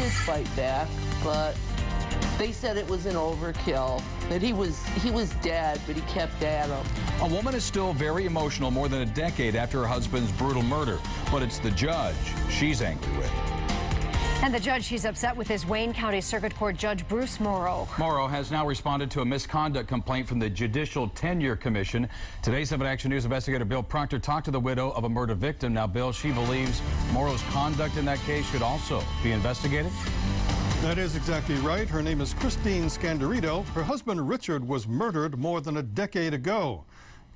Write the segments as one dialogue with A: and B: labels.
A: did fight back, but they said it was an overkill, that he was dead, but he kept at him.
B: A woman is still very emotional more than a decade after her husband's brutal murder, but it's the judge she's angry with.
C: And the judge she's upset with is Wayne County Circuit Court Judge Bruce Morrow.
B: Morrow has now responded to a misconduct complaint from the Judicial Tenure Commission. Today's 7 Action News investigator Bill Proctor talked to the widow of a murder victim. Now, Bill, she believes Morrow's conduct in that case should also be investigated.
D: That is exactly right. Her name is Christine Scandarito. Her husband Richard was murdered more than a decade ago.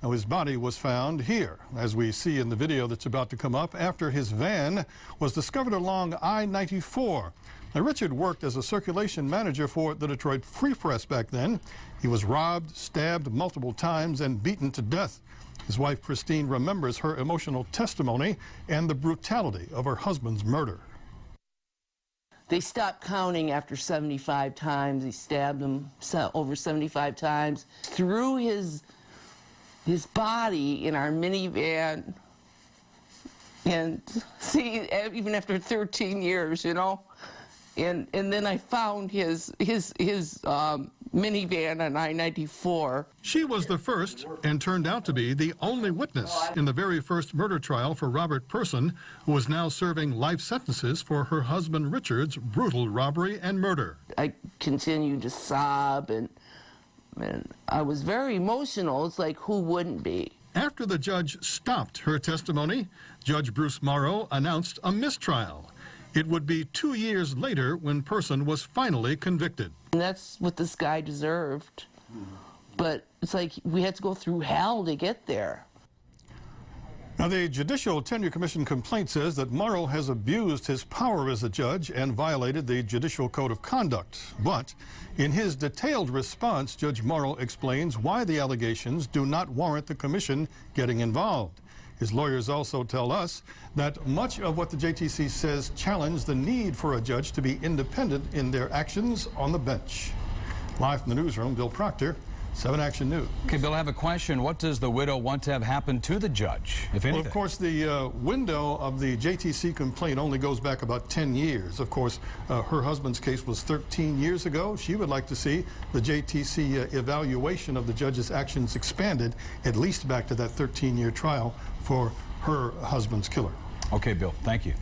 D: Now, his body was found here, as we see in the video that's about to come up, after his van was discovered along I-94. Now, Richard worked as a circulation manager for the Detroit Free Press back then. He was robbed, stabbed multiple times, and beaten to death. His wife, Christine, remembers her emotional testimony and the brutality of her husband's murder.
A: They stopped counting after 75 times. He stabbed him over 75 times. Threw his body in our minivan, and see, even after 13 years, you know, and then I found his minivan on I-94.
D: She was the first, and turned out to be the only witness in the very first murder trial for Robert Person, who is now serving life sentences for her husband Richard's brutal robbery and murder.
A: I continued to sob, and I was very emotional. It's like, who wouldn't be?
D: After the judge stopped her testimony, Judge Bruce Morrow announced a mistrial. It would be 2 years later when Person was finally convicted.
A: And that's what this guy deserved. But it's like we had to go through hell to get there.
D: Now, the Judicial Tenure Commission complaint says that Morrow has abused his power as a judge and violated the Judicial Code of Conduct. But in his detailed response, Judge Morrow explains why the allegations do not warrant the commission getting involved. His lawyers also tell us that much of what the JTC says challenge the need for a judge to be independent in their actions on the bench. Live from the newsroom, Bill Proctor, 7 Action News.
B: Okay, Bill, I have a question. What does the widow want to have happen to the judge, if anything?
D: Well, of course, the window of the JTC complaint only goes back about 10 years. Of course, her husband's case was 13 years ago. She would like to see the JTC evaluation of the judge's actions expanded at least back to that 13-year trial for her husband's killer.
B: Okay, Bill, thank you.